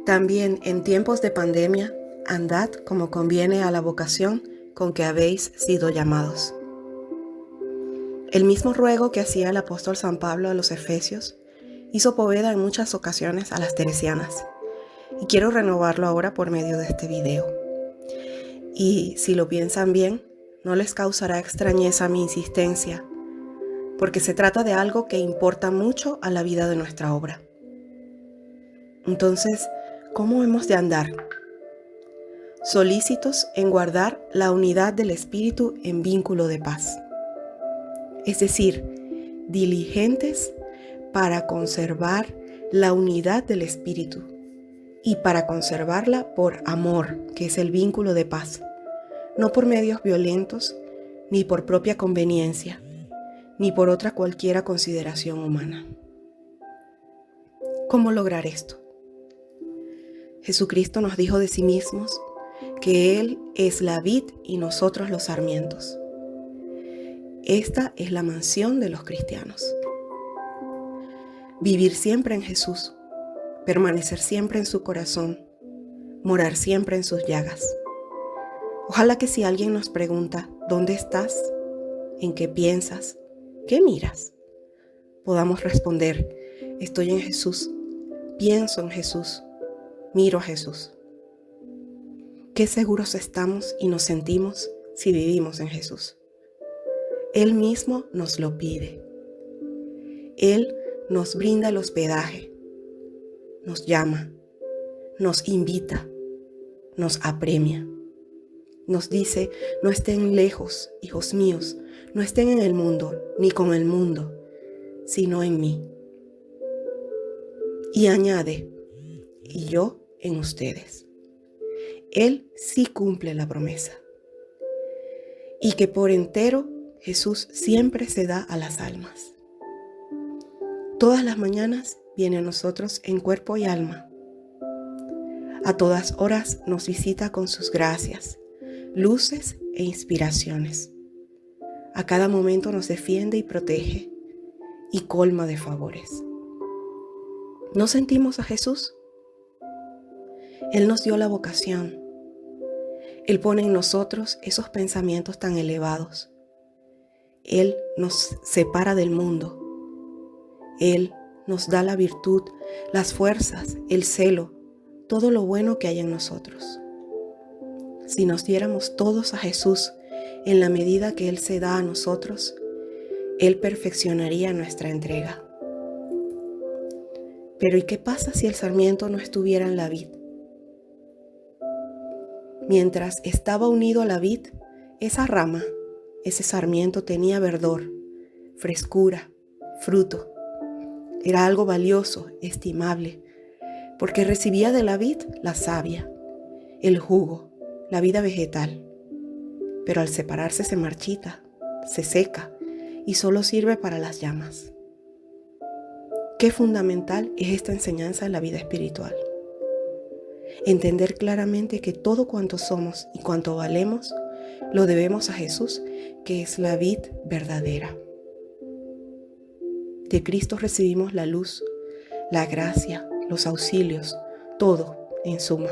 También en tiempos de pandemia, andad como conviene a la vocación con que habéis sido llamados. El mismo ruego que hacía el apóstol San Pablo a los Efesios, hizo Poveda en muchas ocasiones a las teresianas, y quiero renovarlo ahora por medio de este video. Y si lo piensan bien, no les causará extrañeza mi insistencia, porque se trata de algo que importa mucho a la vida de nuestra obra. Entonces, ¿cómo hemos de andar? Solícitos en guardar la unidad del espíritu en vínculo de paz. Es decir, diligentes para conservar la unidad del espíritu y para conservarla por amor, que es el vínculo de paz, no por medios violentos, ni por propia conveniencia, ni por otra cualquiera consideración humana. ¿Cómo lograr esto? Jesucristo nos dijo de sí mismos que Él es la vid y nosotros los sarmientos. Esta es la mansión de los cristianos. Vivir siempre en Jesús, permanecer siempre en su corazón, morar siempre en sus llagas. Ojalá que si alguien nos pregunta, ¿dónde estás? ¿En qué piensas? ¿Qué miras? Podamos responder, estoy en Jesús, pienso en Jesús, miro a Jesús. Qué seguros estamos y nos sentimos si vivimos en Jesús. Él mismo nos lo pide. Él nos brinda el hospedaje, nos llama, nos invita, nos apremia. Nos dice, no estén lejos, hijos míos, no estén en el mundo, ni con el mundo, sino en mí. Y añade, y yo en ustedes. Él sí cumple la promesa. Y que por entero Jesús siempre se da a las almas. Todas las mañanas viene a nosotros en cuerpo y alma. A todas horas nos visita con sus gracias, luces e inspiraciones. A cada momento nos defiende y protege y colma de favores. ¿No sentimos a Jesús? Él nos dio la vocación. Él pone en nosotros esos pensamientos tan elevados. Él nos separa del mundo. Él nos da la virtud, las fuerzas, el celo, todo lo bueno que hay en nosotros. Si nos diéramos todos a Jesús en la medida que Él se da a nosotros, Él perfeccionaría nuestra entrega. Pero ¿y qué pasa si el sarmiento no estuviera en la vid? Mientras estaba unido a la vid, esa rama, ese sarmiento tenía verdor, frescura, fruto. Era algo valioso, estimable, porque recibía de la vid la savia, el jugo, la vida vegetal. Pero al separarse se marchita, se seca y solo sirve para las llamas. Qué fundamental es esta enseñanza en la vida espiritual. Entender claramente que todo cuanto somos y cuanto valemos lo debemos a Jesús, que es la vid verdadera. De Cristo recibimos la luz, la gracia, los auxilios, todo en suma.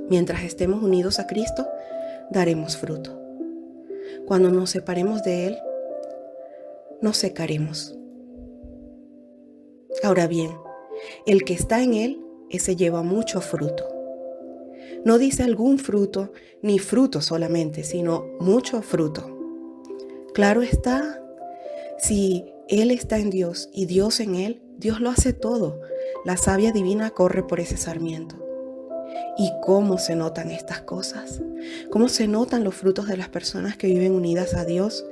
Mientras estemos unidos a Cristo, daremos fruto. Cuando nos separemos de Él, nos secaremos. Ahora bien, el que está en Él, ese lleva mucho fruto. No dice algún fruto, ni fruto solamente, sino mucho fruto. Claro está, si Él está en Dios y Dios en Él, Dios lo hace todo. La savia divina corre por ese sarmiento. ¿Y cómo se notan estas cosas? ¿Cómo se notan los frutos de las personas que viven unidas a Dios,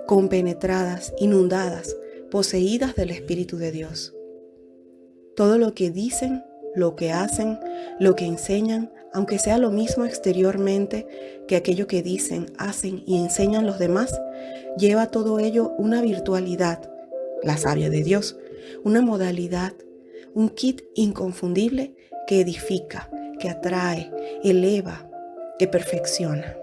compenetradas, inundadas, poseídas del Espíritu de Dios? Todo lo que dicen, lo que hacen, lo que enseñan, aunque sea lo mismo exteriormente que aquello que dicen, hacen y enseñan los demás, lleva todo ello una virtualidad, la savia de Dios, una modalidad, un kit inconfundible que edifica, que atrae, eleva, que perfecciona.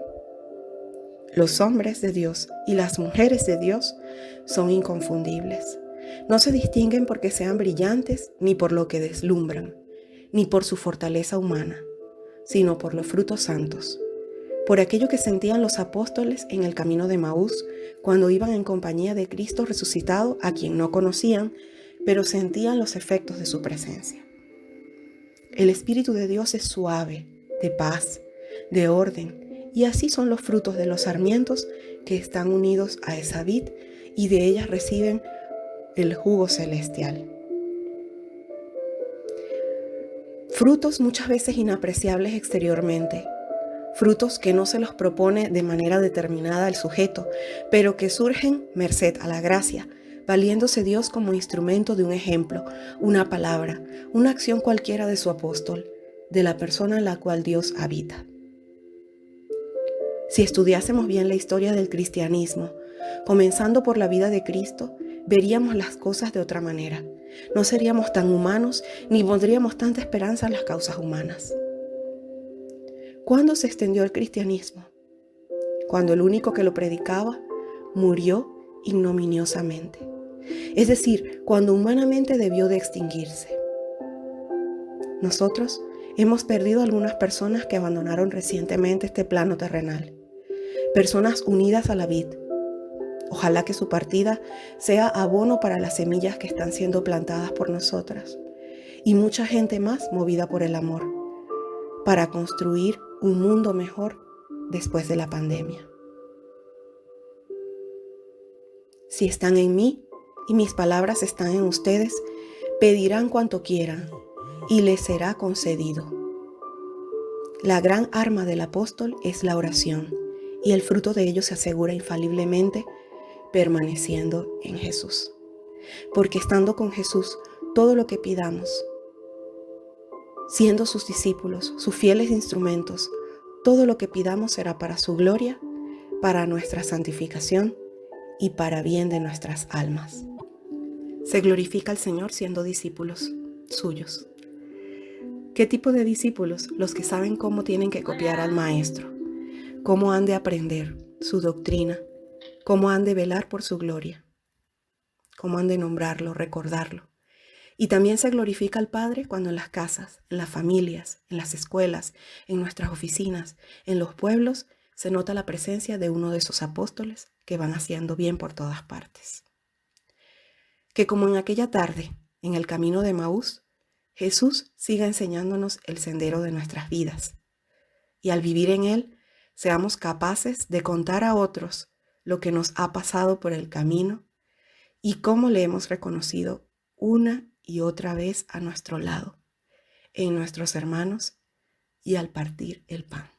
Los hombres de Dios y las mujeres de Dios son inconfundibles. No se distinguen porque sean brillantes, ni por lo que deslumbran, ni por su fortaleza humana, sino por los frutos santos, por aquello que sentían los apóstoles en el camino de Emaús cuando iban en compañía de Cristo resucitado, a quien no conocían, pero sentían los efectos de su presencia. El Espíritu de Dios es suave, de paz, de orden, y así son los frutos de los sarmientos que están unidos a esa vid y de ellas reciben el jugo celestial. Frutos muchas veces inapreciables exteriormente, frutos que no se los propone de manera determinada el sujeto, pero que surgen merced a la gracia, valiéndose Dios como instrumento de un ejemplo, una palabra, una acción cualquiera de su apóstol, de la persona en la cual Dios habita. Si estudiásemos bien la historia del cristianismo, comenzando por la vida de Cristo, veríamos las cosas de otra manera. No seríamos tan humanos ni pondríamos tanta esperanza en las causas humanas. ¿Cuándo se extendió el cristianismo? Cuando el único que lo predicaba murió ignominiosamente. Es decir, cuando humanamente debió de extinguirse. Nosotros hemos perdido a algunas personas que abandonaron recientemente este plano terrenal. Personas unidas a la vid. Ojalá que su partida sea abono para las semillas que están siendo plantadas por nosotras. Y mucha gente más movida por el amor, para construir un mundo mejor después de la pandemia. Si están en mí y mis palabras están en ustedes, pedirán cuanto quieran y les será concedido. La gran arma del apóstol es la oración y el fruto de ello se asegura infaliblemente permaneciendo en Jesús. Porque estando con Jesús, todo lo que pidamos, siendo sus discípulos, sus fieles instrumentos, todo lo que pidamos será para su gloria, para nuestra santificación y para bien de nuestras almas. Se glorifica al Señor siendo discípulos suyos. ¿Qué tipo de discípulos? Los que saben cómo tienen que copiar al Maestro, cómo han de aprender su doctrina, cómo han de velar por su gloria, cómo han de nombrarlo, recordarlo. Y también se glorifica al Padre cuando en las casas, en las familias, en las escuelas, en nuestras oficinas, en los pueblos, se nota la presencia de uno de esos apóstoles que van haciendo bien por todas partes. Que como en aquella tarde, en el camino de Emaús, Jesús siga enseñándonos el sendero de nuestras vidas. Y al vivir en él, seamos capaces de contar a otros lo que nos ha pasado por el camino y cómo le hemos reconocido una y otra vez a nuestro lado, en nuestros hermanos y al partir el pan.